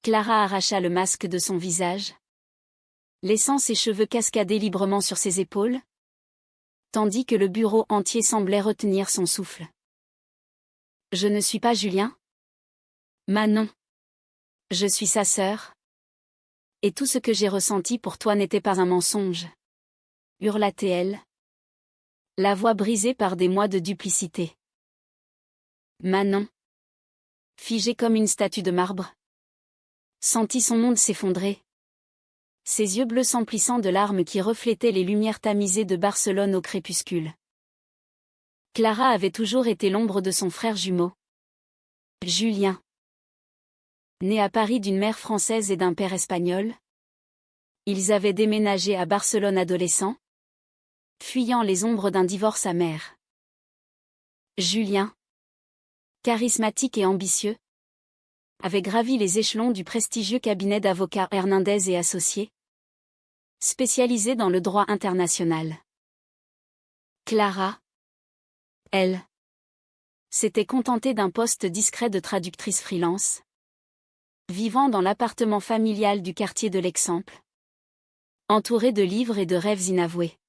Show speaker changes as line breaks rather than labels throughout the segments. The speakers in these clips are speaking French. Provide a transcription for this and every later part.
Clara arracha le masque de son visage, laissant ses cheveux cascader librement sur ses épaules, tandis que le bureau entier semblait retenir son souffle. « Je ne suis pas Julien ? Manon. Je suis sa sœur. Et tout ce que j'ai ressenti pour toi n'était pas un mensonge. » hurla-t-elle, la voix brisée par des mois de duplicité. Manon, figée comme une statue de marbre, sentit son monde s'effondrer. Ses yeux bleus s'emplissant de larmes qui reflétaient les lumières tamisées de Barcelone au crépuscule. Clara avait toujours été l'ombre de son frère jumeau, Julien. Né à Paris d'une mère française et d'un père espagnol, ils avaient déménagé à Barcelone adolescents, fuyant les ombres d'un divorce amer. Julien, charismatique et ambitieux, avait gravi les échelons du prestigieux cabinet d'avocats Hernandez et Associés, spécialisé dans le droit international. Clara, elle, s'était contentée d'un poste discret de traductrice freelance, vivant dans l'appartement familial du quartier de l'Eixample, entourée de livres et de rêves inavoués.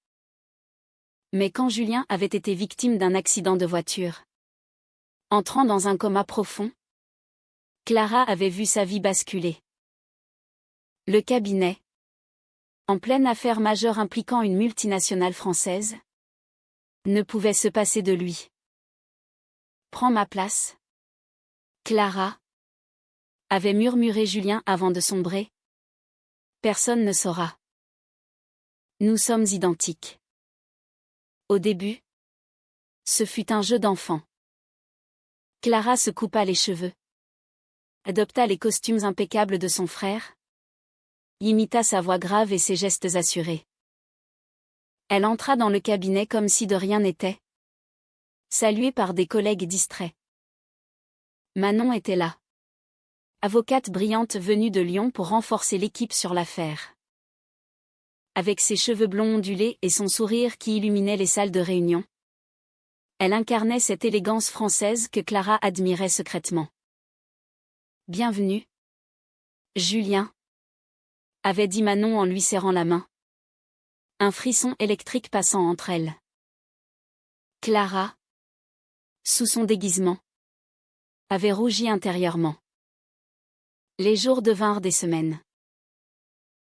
Mais quand Julien avait été victime d'un accident de voiture, entrant dans un coma profond, Clara avait vu sa vie basculer. Le cabinet, en pleine affaire majeure impliquant une multinationale française, ne pouvait se passer de lui. « Prends ma place, Clara », avait murmuré Julien avant de sombrer. « Personne ne saura. Nous sommes identiques. » Au début, ce fut un jeu d'enfant. Clara se coupa les cheveux, adopta les costumes impeccables de son frère, imita sa voix grave et ses gestes assurés. Elle entra dans le cabinet comme si de rien n'était, saluée par des collègues distraits. Manon était là, avocate brillante venue de Lyon pour renforcer l'équipe sur l'affaire. Avec ses cheveux blonds ondulés et son sourire qui illuminait les salles de réunion, elle incarnait cette élégance française que Clara admirait secrètement. « Bienvenue, Julien », avait dit Manon en lui serrant la main, un frisson électrique passant entre elles. Clara, sous son déguisement, avait rougi intérieurement. Les jours devinrent des semaines.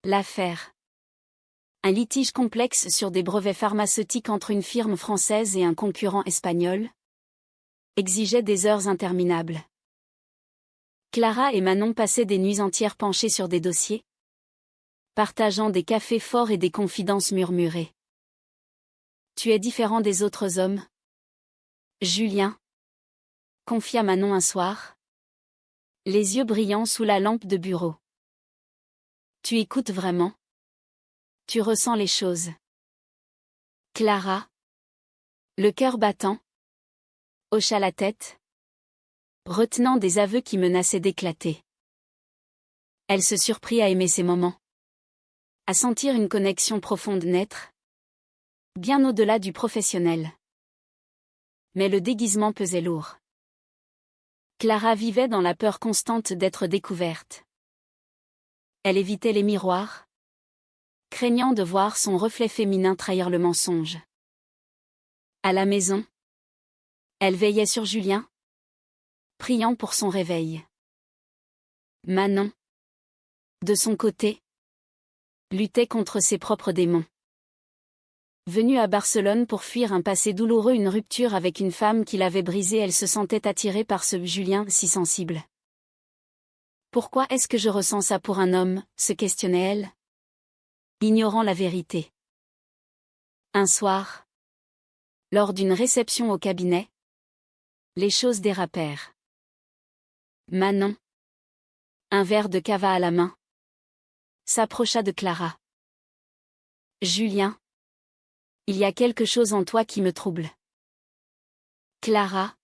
L'affaire. Un litige complexe sur des brevets pharmaceutiques entre une firme française et un concurrent espagnol exigeait des heures interminables. Clara et Manon passaient des nuits entières penchées sur des dossiers, partageant des cafés forts et des confidences murmurées. « Tu es différent des autres hommes, Julien », confia Manon un soir, les yeux brillants sous la lampe de bureau. « Tu écoutes vraiment ? Tu ressens les choses. » Clara, le cœur battant, hocha la tête, retenant des aveux qui menaçaient d'éclater. Elle se surprit à aimer ces moments, à sentir une connexion profonde naître, bien au-delà du professionnel. Mais le déguisement pesait lourd. Clara vivait dans la peur constante d'être découverte. Elle évitait les miroirs, craignant de voir son reflet féminin trahir le mensonge. À la maison, elle veillait sur Julien, priant pour son réveil. Manon, de son côté, luttait contre ses propres démons. Venue à Barcelone pour fuir un passé douloureux, une rupture avec une femme qui l'avait brisée, elle se sentait attirée par ce Julien si sensible. « Pourquoi est-ce que je ressens ça pour un homme ?» se questionnait-elle, ignorant la vérité. Un soir, lors d'une réception au cabinet, les choses dérapèrent. Manon, un verre de cava à la main, s'approcha de Clara. « Julien, il y a quelque chose en toi qui me trouble. » Clara,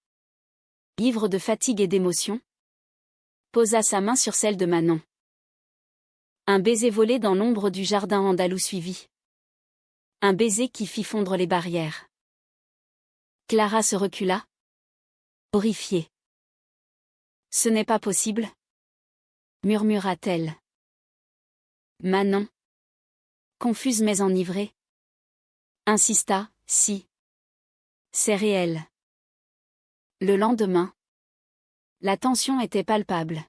ivre de fatigue et d'émotion, posa sa main sur celle de Manon. Un baiser volé dans l'ombre du jardin andalou suivit. Un baiser qui fit fondre les barrières. Clara se recula, horrifiée. « Ce n'est pas possible » murmura-t-elle. Manon, confuse mais enivrée, insista, si. C'est réel. Le lendemain, la tension était palpable.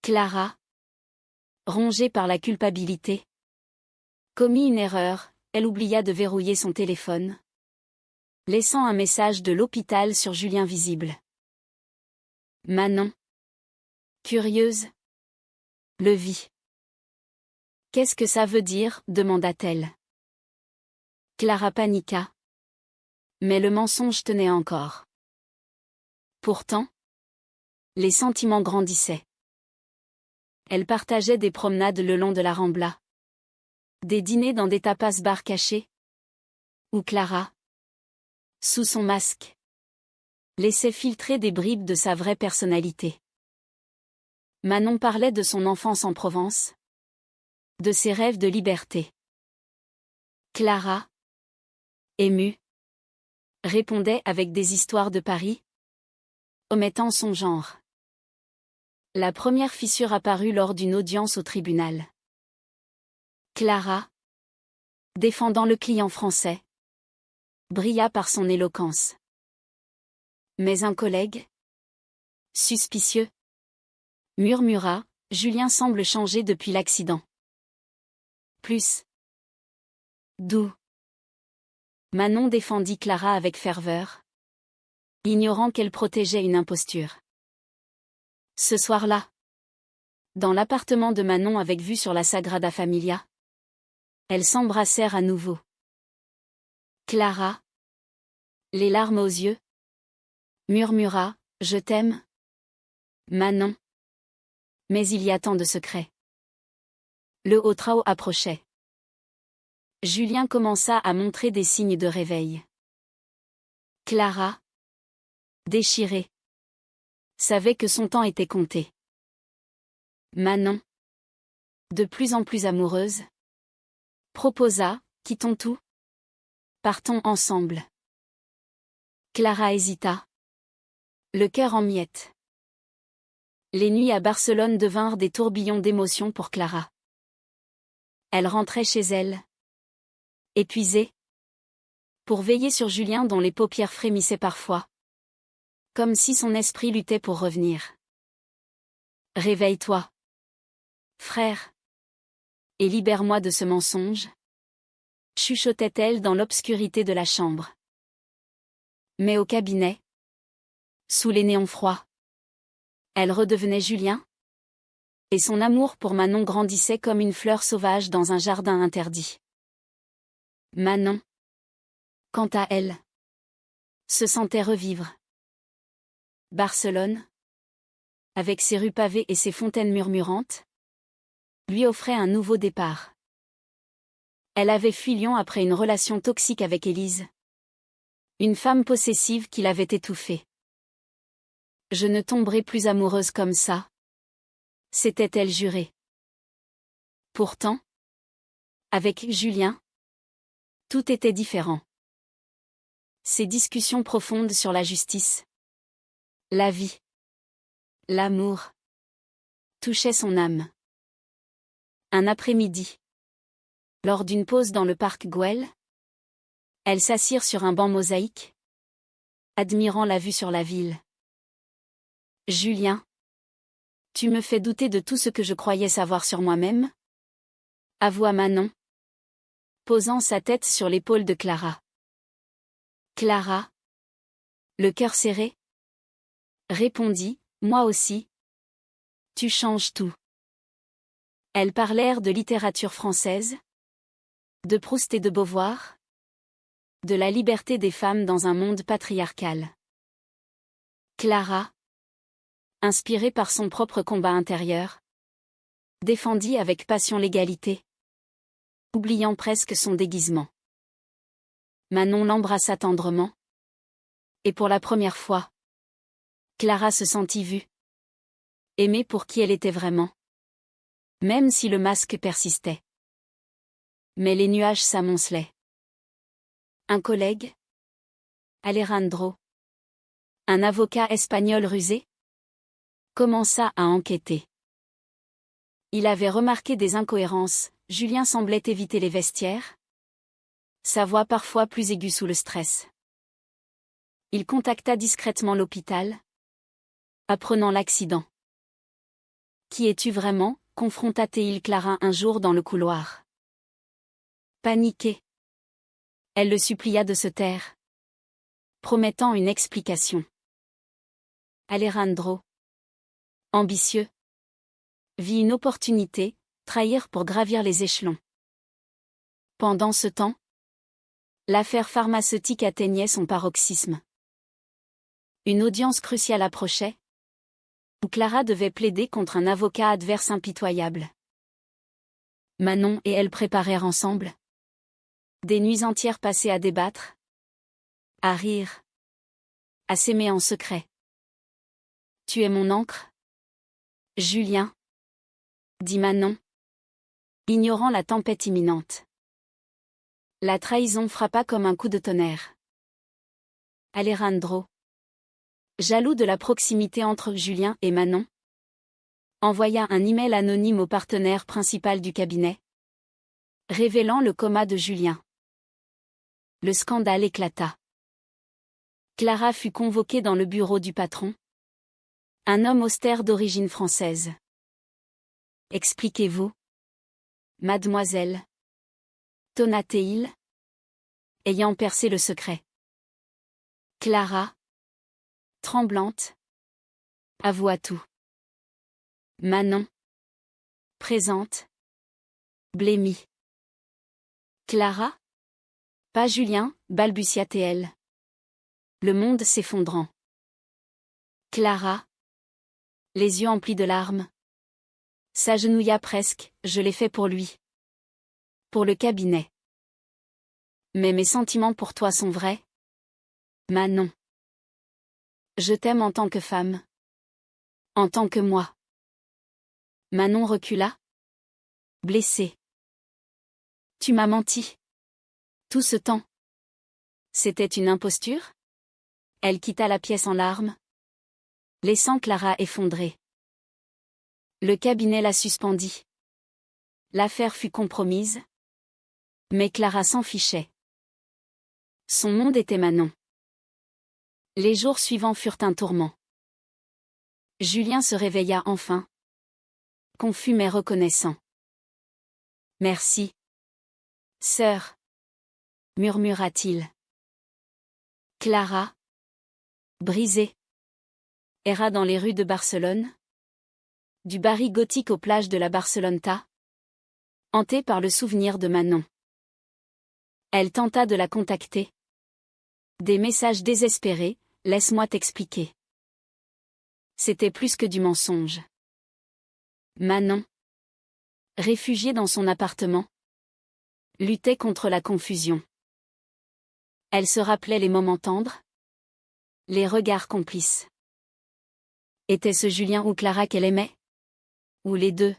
Clara, rongée par la culpabilité, commit une erreur, elle oublia de verrouiller son téléphone, laissant un message de l'hôpital sur Julien visible. Manon, curieuse, le vit. Qu'est-ce que ça veut dire, demanda-t-elle. Clara paniqua. Mais le mensonge tenait encore. Pourtant, les sentiments grandissaient. Elle partageait des promenades le long de la Rambla. Des dîners dans des tapas-bars cachés. Où Clara, sous son masque, laissait filtrer des bribes de sa vraie personnalité. Manon parlait de son enfance en Provence, de ses rêves de liberté. Clara, émue, répondait avec des histoires de Paris, omettant son genre. La première fissure apparut lors d'une audience au tribunal. Clara, défendant le client français, brilla par son éloquence. Mais un collègue, suspicieux, murmura, Julien semble changer depuis l'accident. Plus doux. Manon défendit Clara avec ferveur, ignorant qu'elle protégeait une imposture. Ce soir-là, dans l'appartement de Manon avec vue sur la Sagrada Familia, elles s'embrassèrent à nouveau. Clara, les larmes aux yeux, murmura, « Je t'aime, Manon. » Mais il y a tant de secrets. Le haut trao approchait. Julien commença à montrer des signes de réveil. Clara, déchirée, savait que son temps était compté. Manon, de plus en plus amoureuse, proposa, quittons tout. Partons ensemble. Clara hésita. Le cœur en miettes. Les nuits à Barcelone devinrent des tourbillons d'émotions pour Clara. Elle rentrait chez elle, épuisée, pour veiller sur Julien dont les paupières frémissaient parfois, comme si son esprit luttait pour revenir. Réveille-toi, frère, et libère-moi de ce mensonge, chuchotait-elle dans l'obscurité de la chambre. Mais au cabinet, sous les néons froids, elle redevenait Julien, et son amour pour Manon grandissait comme une fleur sauvage dans un jardin interdit. Manon, quant à elle, se sentait revivre. Barcelone, avec ses rues pavées et ses fontaines murmurantes, lui offrait un nouveau départ. Elle avait fui Lyon après une relation toxique avec Élise, une femme possessive qui l'avait étouffée. Je ne tomberai plus amoureuse comme ça, s'était-elle jurée. Pourtant, avec Julien, tout était différent. Ces discussions profondes sur la justice, la vie, l'amour, touchaient son âme. Un après-midi, lors d'une pause dans le parc Güell, elles s'assirent sur un banc mosaïque, admirant la vue sur la ville. Julien, tu me fais douter de tout ce que je croyais savoir sur moi-même, avoua Manon, posant sa tête sur l'épaule de Clara. Clara, le cœur serré, répondit, moi aussi. Tu changes tout. Elles parlèrent de littérature française, de Proust et de Beauvoir, de la liberté des femmes dans un monde patriarcal. Clara, inspirée par son propre combat intérieur, défendit avec passion l'égalité, oubliant presque son déguisement. Manon l'embrassa tendrement, et pour la première fois, Clara se sentit vue, aimée pour qui elle était vraiment, même si le masque persistait. Mais les nuages s'amoncelaient. Un collègue, Alejandro, un avocat espagnol rusé, commença à enquêter. Il avait remarqué des incohérences, Julien semblait éviter les vestiaires. Sa voix parfois plus aiguë sous le stress. Il contacta discrètement l'hôpital, apprenant l'accident. « Qui es-tu vraiment ?» confronta-t-il Clara un jour dans le couloir. Paniquée, elle le supplia de se taire, promettant une explication. Alejandro, ambitieux, vit une opportunité, trahir pour gravir les échelons. Pendant ce temps, l'affaire pharmaceutique atteignait son paroxysme. Une audience cruciale approchait, où Clara devait plaider contre un avocat adverse impitoyable. Manon et elle préparèrent ensemble des nuits entières passées à débattre, à rire, à s'aimer en secret. « Tu es mon ancre, Julien ?» dit Manon, ignorant la tempête imminente. La trahison frappa comme un coup de tonnerre. Alejandro, jaloux de la proximité entre Julien et Manon, envoya un email anonyme au partenaire principal du cabinet, révélant le coma de Julien. Le scandale éclata. Clara fut convoquée dans le bureau du patron, un homme austère d'origine française. « Expliquez-vous, mademoiselle » tonna-t-il, ayant percé le secret. Clara, tremblante, avoua tout. Manon, présente, blêmie. Clara ? Pas Julien, balbutia-t-elle. Le monde s'effondrant. Clara, les yeux emplis de larmes, s'agenouilla presque, je l'ai fait pour lui. Pour le cabinet. Mais mes sentiments pour toi sont vrais, Manon. Je t'aime en tant que femme. En tant que moi. Manon recula, blessée. Tu m'as menti. Tout ce temps. C'était une imposture ? Elle quitta la pièce en larmes, laissant Clara effondrée. Le cabinet la suspendit. L'affaire fut compromise, mais Clara s'en fichait. Son monde était Manon. Les jours suivants furent un tourment. Julien se réveilla enfin, confus mais reconnaissant. « Merci, sœur » murmura-t-il. Clara, brisée, erra dans les rues de Barcelone, du Barri gothique aux plages de la Barceloneta, hantée par le souvenir de Manon. Elle tenta de la contacter. Des messages désespérés, « Laisse-moi t'expliquer ». C'était plus que du mensonge. Manon, réfugiée dans son appartement, luttait contre la confusion. Elle se rappelait les moments tendres, les regards complices. Était-ce Julien ou Clara qu'elle aimait ? Ou les deux,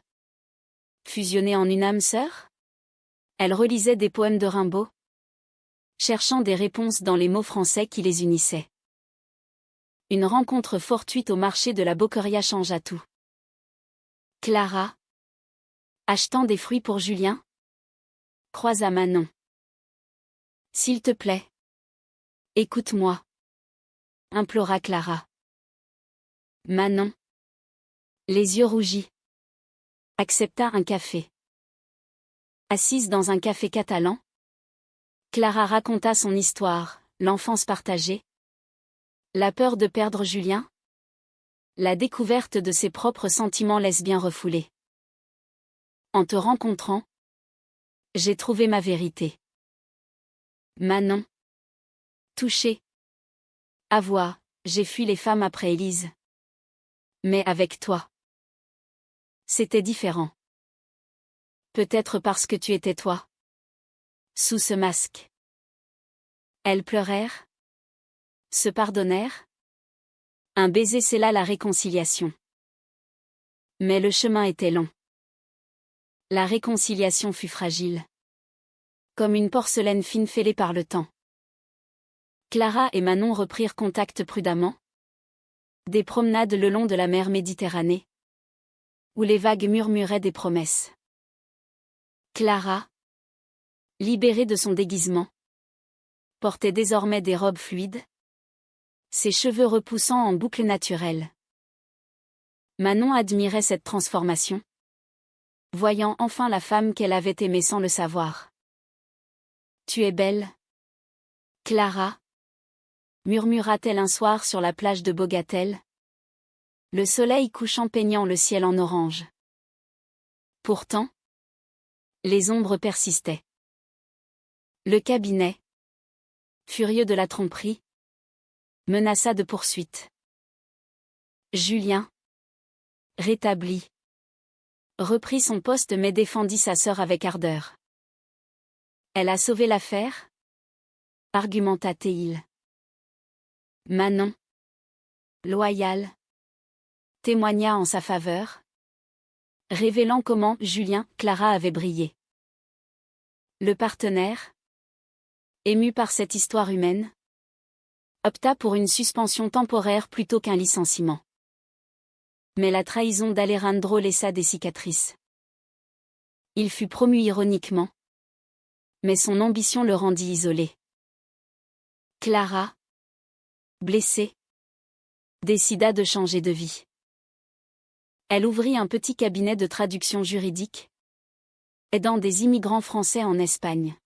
fusionnés en une âme sœur ? Elle relisait des poèmes de Rimbaud, cherchant des réponses dans les mots français qui les unissaient. Une rencontre fortuite au marché de la Boqueria changea tout. Clara, achetant des fruits pour Julien, croisa Manon. « S'il te plaît, écoute-moi » implora Clara. Manon, les yeux rougis, accepta un café. Assise dans un café catalan, Clara raconta son histoire, l'enfance partagée, la peur de perdre Julien, la découverte de ses propres sentiments lesbiens refoulés. En te rencontrant, j'ai trouvé ma vérité. Manon, touchée, avoua, j'ai fui les femmes après Élise. Mais avec toi, c'était différent. Peut-être parce que tu étais toi. Sous ce masque. Elles pleurèrent, se pardonnèrent. Un baiser scella la réconciliation. Mais le chemin était long. La réconciliation fut fragile. Comme une porcelaine fine fêlée par le temps. Clara et Manon reprirent contact prudemment. Des promenades le long de la mer Méditerranée, où les vagues murmuraient des promesses. Clara, libérée de son déguisement, portait désormais des robes fluides, ses cheveux repoussant en boucles naturelles. Manon admirait cette transformation, voyant enfin la femme qu'elle avait aimée sans le savoir. « Tu es belle, Clara » murmura-t-elle un soir sur la plage de Bogatel, le soleil couchant peignant le ciel en orange. Pourtant, les ombres persistaient. Le cabinet, furieux de la tromperie, menaça de poursuite. Julien, rétabli, reprit son poste mais défendit sa sœur avec ardeur. « Elle a sauvé l'affaire » argumenta-t-il. Manon, loyale, témoigna en sa faveur, révélant comment Clara avait brillé. Le partenaire, ému par cette histoire humaine, opta pour une suspension temporaire plutôt qu'un licenciement. Mais la trahison d'Alejandro laissa des cicatrices. Il fut promu ironiquement, mais son ambition le rendit isolé. Clara, blessée, décida de changer de vie. Elle ouvrit un petit cabinet de traduction juridique, aidant des immigrants français en Espagne.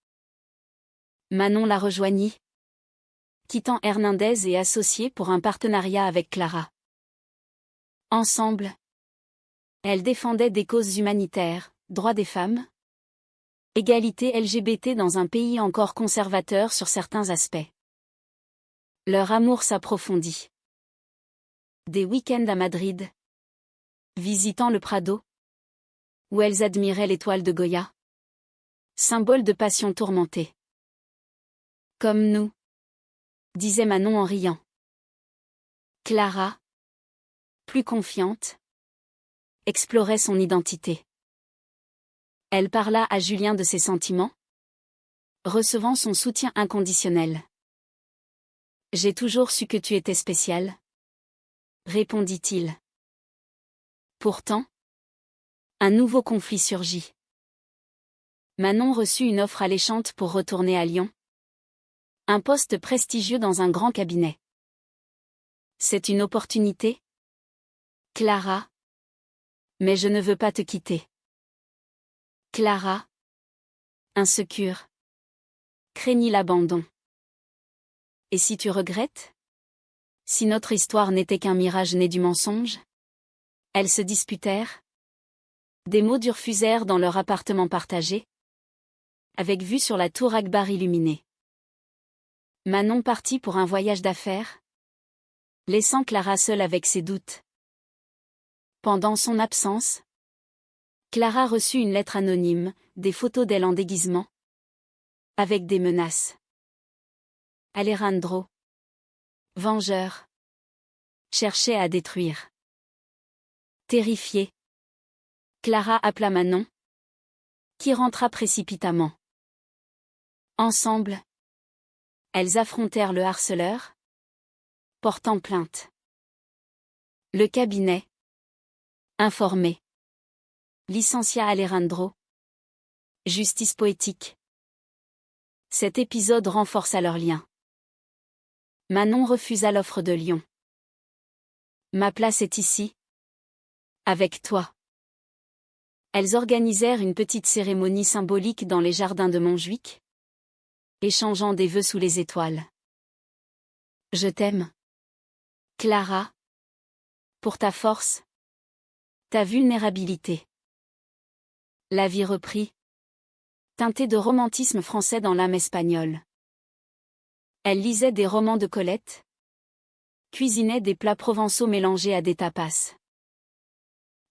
Manon la rejoignit, quittant Hernandez et Associés pour un partenariat avec Clara. Ensemble, elles défendaient des causes humanitaires, droits des femmes, égalité LGBT dans un pays encore conservateur sur certains aspects. Leur amour s'approfondit. Des week-ends à Madrid, visitant le Prado, où elles admiraient l'étoile de Goya, symbole de passion tourmentée. Comme nous, disait Manon en riant. Clara, plus confiante, explorait son identité. Elle parla à Julien de ses sentiments, recevant son soutien inconditionnel. « J'ai toujours su que tu étais spécial », répondit-il. Pourtant, un nouveau conflit surgit. Manon reçut une offre alléchante pour retourner à Lyon. Un poste prestigieux dans un grand cabinet. C'est une opportunité, Clara. Mais je ne veux pas te quitter. Clara, insécure, craignit l'abandon. Et si tu regrettes? Si notre histoire n'était qu'un mirage né du mensonge? Elles se disputèrent. Des mots durs fusèrent dans leur appartement partagé, avec vue sur la tour Akbar illuminée. Manon partit pour un voyage d'affaires, laissant Clara seule avec ses doutes. Pendant son absence, Clara reçut une lettre anonyme, des photos d'elle en déguisement, avec des menaces. Alejandro, vengeur, cherchait à détruire. Terrifiée, Clara appela Manon, qui rentra précipitamment. Ensemble, elles affrontèrent le harceleur, portant plainte. Le cabinet, informé, licencia Alejandro. Justice poétique. Cet épisode renforça leur lien. Manon refusa l'offre de Lyon. Ma place est ici, avec toi. Elles organisèrent une petite cérémonie symbolique dans les jardins de Montjuic, échangeant des vœux sous les étoiles. Je t'aime, Clara, pour ta force, ta vulnérabilité. La vie reprit, teintée de romantisme français dans l'âme espagnole. Elle lisait des romans de Colette, cuisinait des plats provençaux mélangés à des tapas.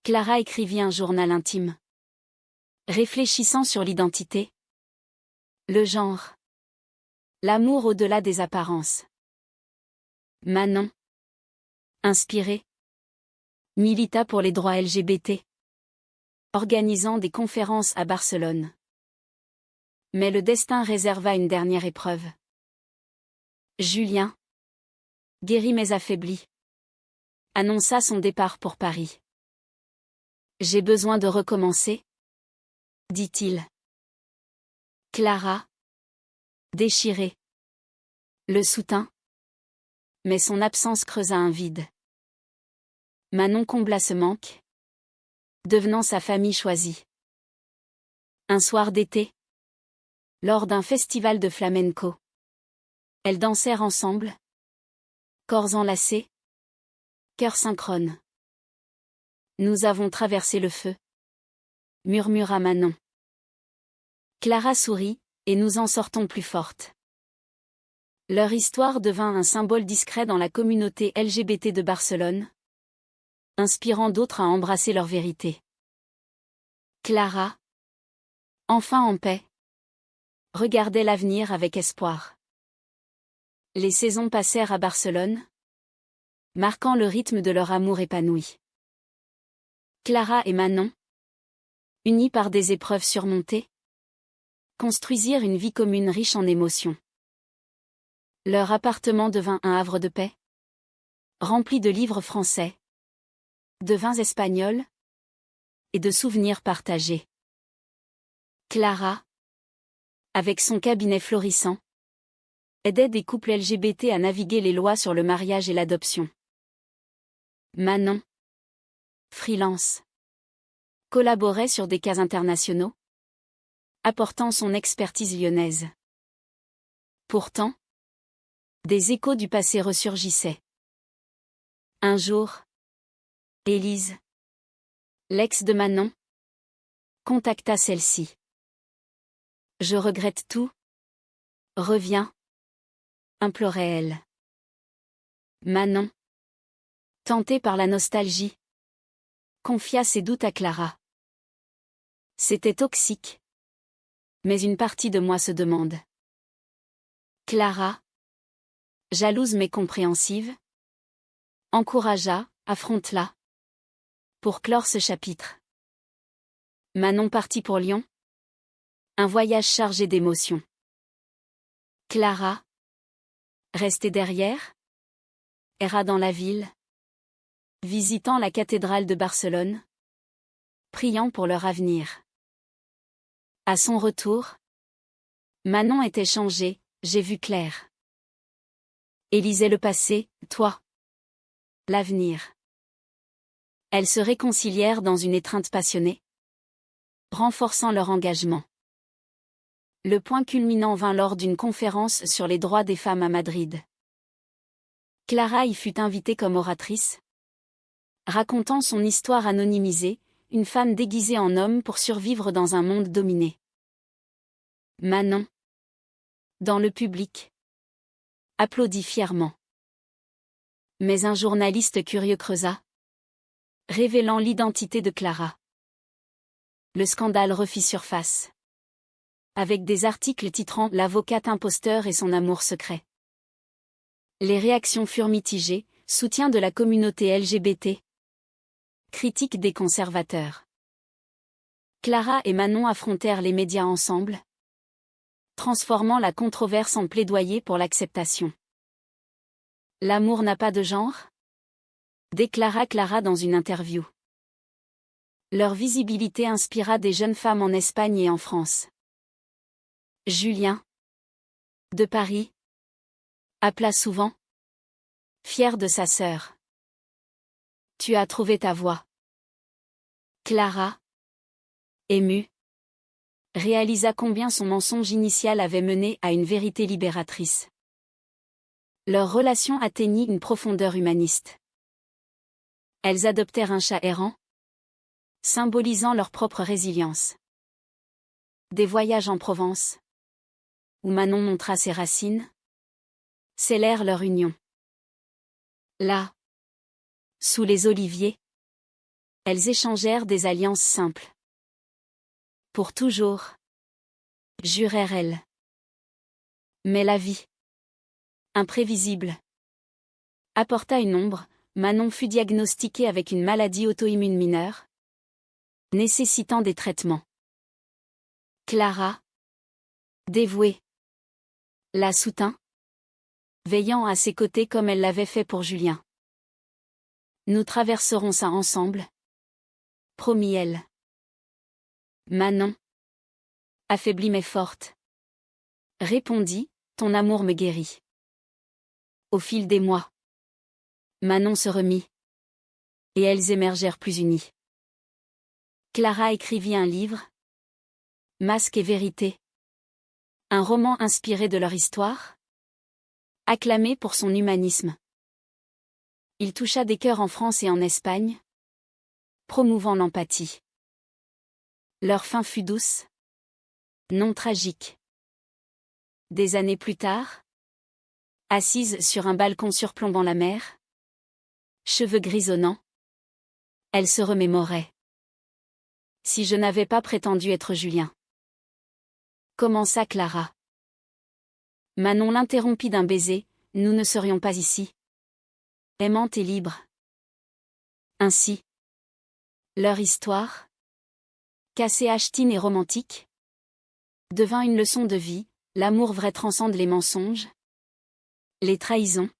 Clara écrivit un journal intime, réfléchissant sur l'identité, le genre, l'amour au-delà des apparences. Manon, inspirée, milita pour les droits LGBT, organisant des conférences à Barcelone. Mais le destin réserva une dernière épreuve. Julien, guéri mais affaibli, annonça son départ pour Paris. J'ai besoin de recommencer, dit-il. Clara, déchirée, le soutint, mais son absence creusa un vide. Manon combla ce manque, devenant sa famille choisie. Un soir d'été, lors d'un festival de flamenco, elles dansèrent ensemble, corps enlacés, cœurs synchrones. Nous avons traversé le feu, murmura Manon. Clara sourit, et nous en sortons plus fortes. Leur histoire devint un symbole discret dans la communauté LGBT de Barcelone, inspirant d'autres à embrasser leur vérité. Clara, enfin en paix, regardait l'avenir avec espoir. Les saisons passèrent à Barcelone, marquant le rythme de leur amour épanoui. Clara et Manon, unis par des épreuves surmontées, construisirent une vie commune riche en émotions. Leur appartement devint un havre de paix, rempli de livres français, de vins espagnols et de souvenirs partagés. Clara, avec son cabinet florissant, aidait des couples LGBT à naviguer les lois sur le mariage et l'adoption. Manon, freelance, collaborait sur des cas internationaux, apportant son expertise lyonnaise. Pourtant, des échos du passé ressurgissaient. Un jour, Élise, l'ex de Manon, contacta celle-ci. « Je regrette tout. Reviens. » implorait-elle. Manon, tentée par la nostalgie, confia ses doutes à Clara. C'était toxique. Mais une partie de moi se demande. Clara, jalouse mais compréhensive, encouragea, affronte-la. Pour clore ce chapitre. Manon partit pour Lyon. Un voyage chargé d'émotions. Clara, restée derrière, erra dans la ville, visitant la cathédrale de Barcelone, priant pour leur avenir. À son retour, Manon était changée, j'ai vu clair. Élisait le passé, toi. L'avenir. Elles se réconcilièrent dans une étreinte passionnée, renforçant leur engagement. Le point culminant vint lors d'une conférence sur les droits des femmes à Madrid. Clara y fut invitée comme oratrice, racontant son histoire anonymisée, une femme déguisée en homme pour survivre dans un monde dominé. Manon, dans le public, applaudit fièrement. Mais un journaliste curieux creusa, révélant l'identité de Clara. Le scandale refit surface, avec des articles titrant « L'avocate imposteur et son amour secret ». Les réactions furent mitigées, soutien de la communauté LGBT, critique des conservateurs. Clara et Manon affrontèrent les médias ensemble, transformant la controverse en plaidoyer pour l'acceptation. L'amour n'a pas de genre ? Déclara Clara dans une interview. Leur visibilité inspira des jeunes femmes en Espagne et en France. Julien, de Paris, appela souvent, fier de sa sœur. Tu as trouvé ta voie. Clara, émue, réalisa combien son mensonge initial avait mené à une vérité libératrice. Leur relation atteignit une profondeur humaniste. Elles adoptèrent un chat errant, symbolisant leur propre résilience. Des voyages en Provence, où Manon montra ses racines, scellèrent leur union. Là, sous les oliviers, elles échangèrent des alliances simples. Pour toujours, jurèrent-elles. Mais la vie, imprévisible, apporta une ombre. Manon fut diagnostiquée avec une maladie auto-immune mineure, nécessitant des traitements. Clara, dévouée, la soutint, veillant à ses côtés comme elle l'avait fait pour Julien. Nous traverserons ça ensemble, promit elle. Manon, affaiblie mais forte, répondit, ton amour me guérit. Au fil des mois, Manon se remit. Et elles émergèrent plus unies. Clara écrivit un livre, Masque et vérité. Un roman inspiré de leur histoire, acclamé pour son humanisme. Il toucha des cœurs en France et en Espagne, promouvant l'empathie. Leur fin fut douce, non tragique. Des années plus tard, assise sur un balcon surplombant la mer, cheveux grisonnants, elle se remémorait. Si je n'avais pas prétendu être Julien. Commença Clara. Manon l'interrompit d'un baiser, nous ne serions pas ici. Aimante et libre. Ainsi. Leur histoire, cassée achetine et romantique, devint une leçon de vie, l'amour vrai transcende les mensonges, les trahisons,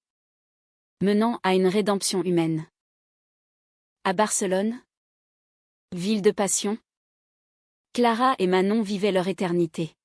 menant à une rédemption humaine. À Barcelone, ville de passion, Clara et Manon vivaient leur éternité.